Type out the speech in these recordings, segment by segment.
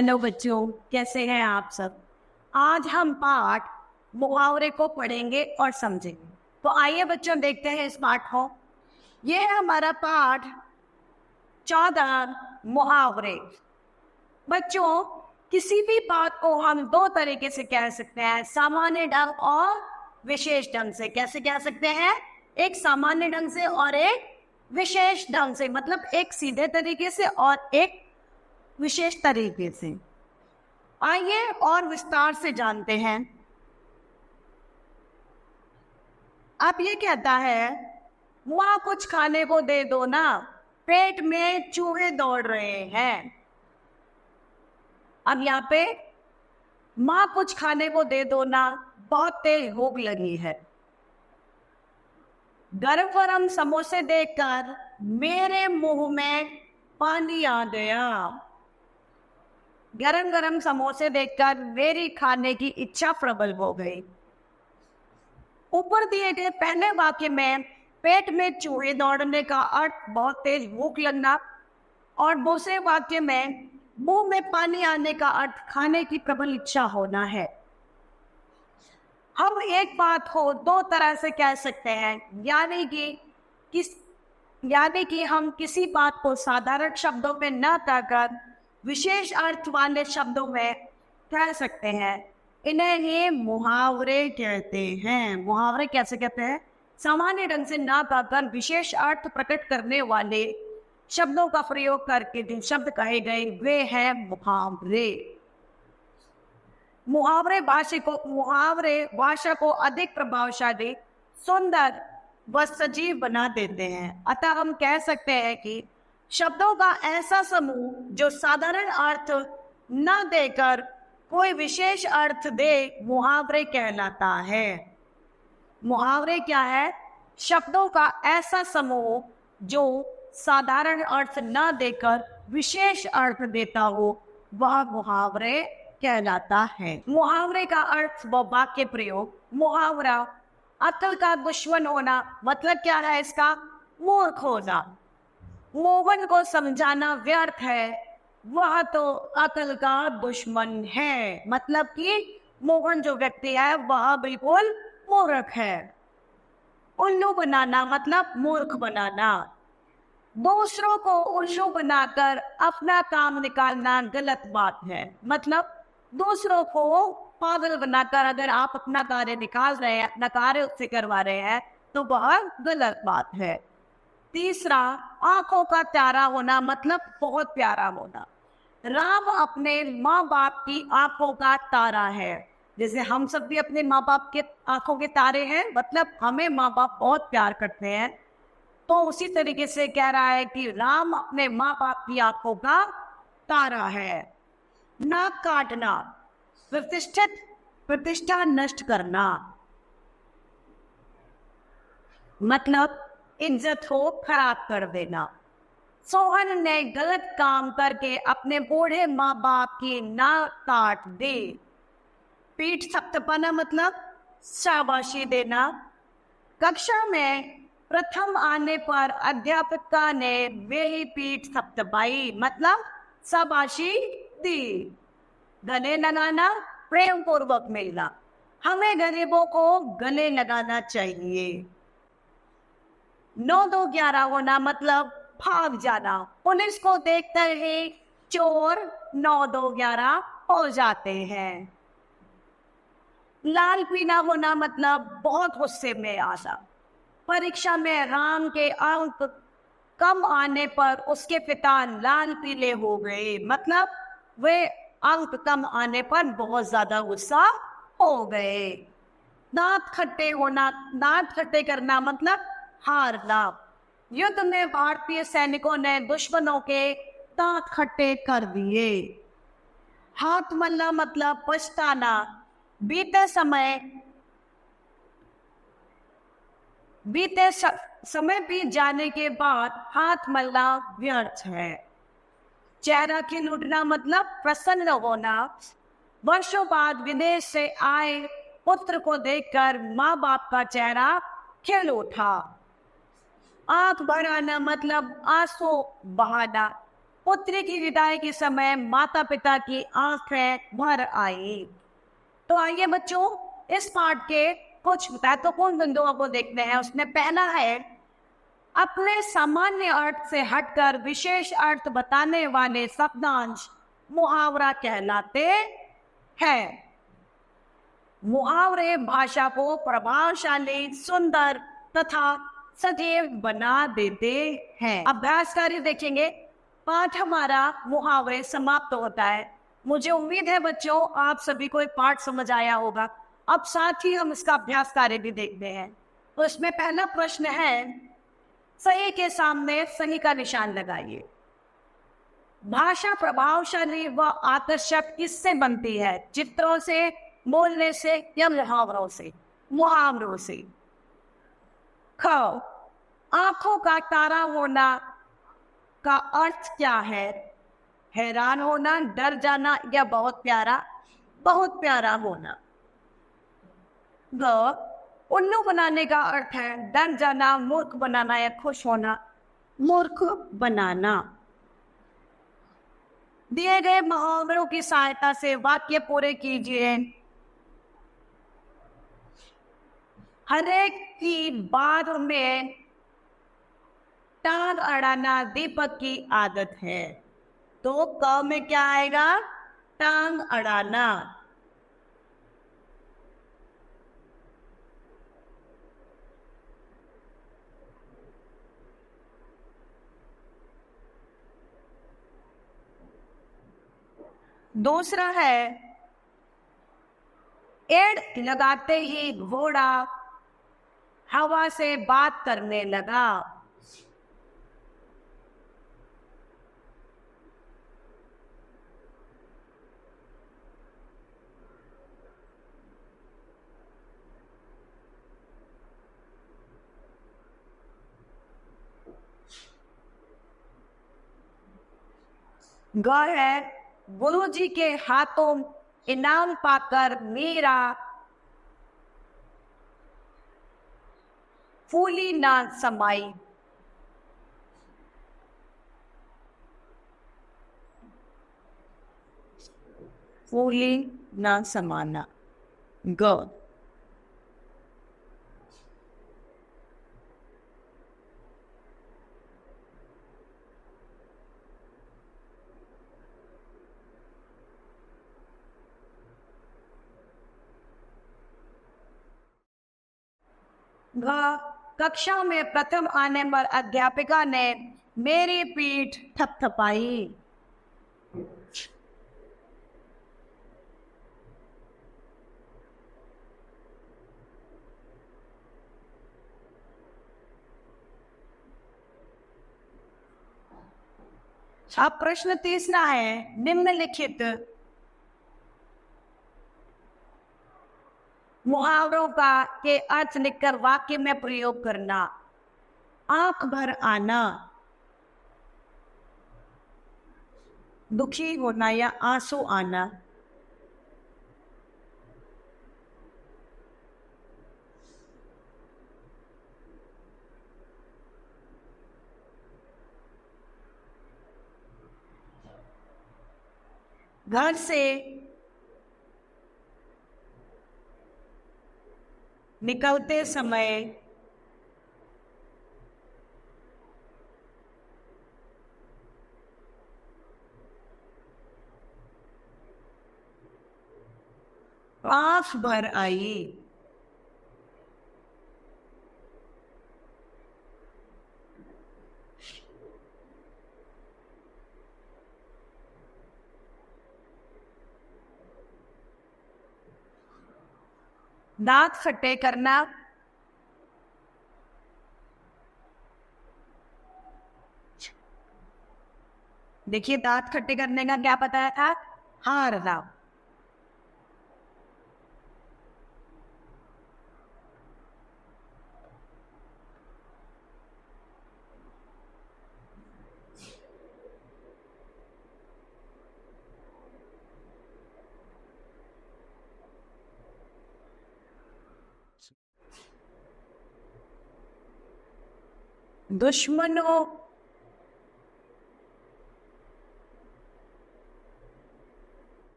Hello बच्चों, कैसे हैं आप सब। आज हम पाठ मुहावरे को पढ़ेंगे और समझेंगे। तो आइए बच्चों देखते हैं इस पाठ को। ये है हमारा पाठ 14 मुहावरे। बच्चों, किसी भी बात को हम दो तरीके से कह सकते हैं, सामान्य ढंग और विशेष ढंग से। कैसे कह सकते हैं? एक सामान्य ढंग से और एक विशेष ढंग से, मतलब एक सीधे तरीके से और एक विशेष तरीके से। आइए और विस्तार से जानते हैं। अब ये कहता है, वहां कुछ खाने को दे दो ना, पेट में चूहे दौड़ रहे हैं। अब यहाँ पे माँ कुछ खाने को दे दो ना, बहुत तेज भूख लगी है। गरम गरम समोसे देखकर मेरे मुंह में पानी आ गया। गरम गरम समोसे देखकर मेरी खाने की इच्छा प्रबल हो गई। ऊपर दिए गए पहले वाक्य में पेट में चूहे दौड़ने का अर्थ बहुत तेज भूख लगना, और दूसरे वाक्य में मुंह में पानी आने का अर्थ खाने की प्रबल इच्छा होना है। हम एक बात को दो तरह से कह सकते हैं, यानी कि हम किसी बात को साधारण शब्दों में न कहकर विशेष अर्थ वाले शब्दों में कह सकते हैं। इन्हें ही मुहावरे कहते हैं। मुहावरे कैसे कहते हैं? सामान्य ढंग से ना कहकर विशेष अर्थ प्रकट करने वाले शब्दों का प्रयोग करके जो शब्द कहे गए वे हैं मुहावरे। मुहावरे भाषा को अधिक प्रभावशाली, सुंदर व सजीव बना देते हैं। अतः हम कह सकते हैं कि शब्दों का ऐसा समूह जो साधारण अर्थ न देकर कोई विशेष अर्थ दे, मुहावरे कहलाता है। मुहावरे क्या है? शब्दों का ऐसा समूह जो साधारण अर्थ न देकर विशेष अर्थ देता हो, वह मुहावरे कहलाता है। मुहावरे का अर्थ व वाक्य प्रयोग। मुहावरा अक्ल का दुश्मन होना, मतलब क्या है इसका? मूर्ख होना। मोहन को समझाना व्यर्थ है, वह तो अक्ल का दुश्मन है। मतलब कि मोहन जो व्यक्ति है वह बिल्कुल मूर्ख है। उल्लू बनाना मतलब मूर्ख बनाना। दूसरों को उल्लू बनाकर अपना काम निकालना गलत बात है। मतलब दूसरों को पागल बनाकर अगर आप अपना कार्य निकाल रहे हैं, अपना कार्य उससे करवा रहे हैं, तो वह गलत बात है। तीसरा, आंखों का प्यारा होना, मतलब बहुत प्यारा होना। राम अपने माँ बाप की आंखों का तारा है। जैसे हम सब भी अपने माँ बाप के आंखों के तारे हैं, मतलब हमें माँ बाप बहुत प्यार करते हैं। तो उसी तरीके से कह रहा है कि राम अपने माँ बाप की आंखों का तारा है। नाक काटना, प्रतिष्ठा नष्ट करना, मतलब इज्जत को खराब कर देना। सोहन ने गलत काम करके अपने बूढ़े माँ बाप की नाक काट दी। पीठ थपथपाना मतलब शाबाशी देना। कक्षा में प्रथम आने पर अध्यापिका ने मेरी पीठ थपथपाई, मतलब शाबाशी दी। गले लगाना, प्रेम पूर्वक मिलना। हमें गरीबों को गले लगाना चाहिए। 9-2-11 होना मतलब भाग जाना। पुलिस को देखते ही चोर 9-2-11 हो जाते हैं। लाल पीला होना मतलब बहुत गुस्से में आना। परीक्षा में राम के अंक कम आने पर उसके पिता लाल पीले हो गए, मतलब वे अंक कम आने पर बहुत ज्यादा गुस्सा हो गए। दांत खट्टे होना, दांत खट्टे करना मतलब हारना। युद्ध में भारतीय सैनिकों ने दुश्मनों के दांत खट्टे कर दिए। हाथ मलना मतलब पछताना। बीते समय बीत जाने के बाद हाथ मलना व्यर्थ है। चेहरा खिल उठना मतलब प्रसन्न होना। वर्षों बाद विदेश से आए पुत्र को देखकर माँ बाप का चेहरा खिल उठा। आंख भर आना मतलब आंसू बहाना। पुत्री की विदाई के समय माता पिता की आंखें भर आई। तो आइए बच्चों, इस पाठ के कुछ महत्वपूर्ण बिंदुओं को देखते हैं। उसमें पहला है, अपने सामान्य अर्थ से हटकर विशेष अर्थ बताने वाले शब्दांश मुहावरा कहलाते हैं। मुहावरे भाषा को प्रभावशाली, सुंदर तथा सजीव बना देते हैं। अभ्यास कार्य देखेंगे। पाठ हमारा मुहावरे समाप्त होता है। मुझे उम्मीद है बच्चों आप सभी को एक पाठ समझ आया होगा। अब साथ ही हम इसका अभ्यास कार्य भी देखते हैं। तो इसमें पहला प्रश्न है, सही के सामने सही का निशान लगाइए। भाषा प्रभावशाली व आकर्षक किससे बनती है? चित्रों से, बोलने से या मुहावरों से? मुहावरों से। ख, आंखों का तारा होना का अर्थ क्या है? हैरान होना, डर जाना या बहुत प्यारा? बहुत प्यारा होना। ग, उल्लू बनाने का अर्थ है डर जाना, मूर्ख बनाना या खुश होना? मूर्ख बनाना। दिए गए मुहावरों की सहायता से वाक्य पूरे कीजिए। हर एक की बात में टांग अड़ाना दीपक की आदत है। तो क में क्या आएगा? टांग अड़ाना। दूसरा है, एड़ लगाते ही घोड़ा हवा से बात करने लगा। ग है, गुरु जी के हाथों इनाम पाकर मीरा फूली ना समाई। फूली ना समाना। ग। घ, कक्षा में प्रथम आने पर अध्यापिका ने मेरी पीठ थपथपाई। अब प्रश्न तीसरा है, निम्नलिखित मुहावरों का के अर्थ लिखकर वाक्य में प्रयोग करना। आंख भर आना, दुखी होना या आंसू आना? घर से निकलते समय आंख भर आई। दांत खट्टे करना, देखिए दांत खट्टे करने का क्या बताया था? हारना। दुश्मनों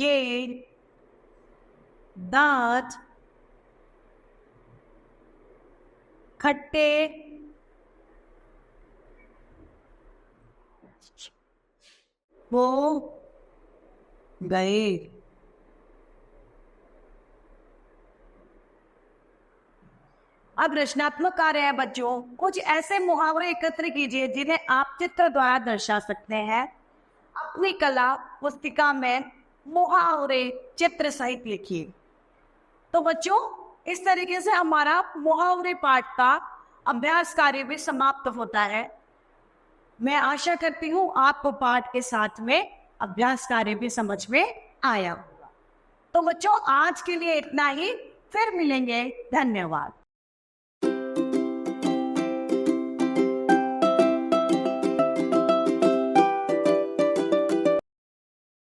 गेट, दांत, खट्टे, वो गए। अब रचनात्मक कार्य है बच्चों, कुछ ऐसे मुहावरे एकत्र कीजिए जिन्हें आप चित्र द्वारा दर्शा सकते हैं। अपनी कला पुस्तिका में मुहावरे चित्र सहित लिखिए। तो बच्चों, इस तरीके से हमारा मुहावरे पाठ का अभ्यास कार्य भी समाप्त होता है। मैं आशा करती हूँ आपको पाठ के साथ में अभ्यास कार्य भी समझ में आया होगा। तो बच्चों, आज के लिए इतना ही, फिर मिलेंगे। धन्यवाद।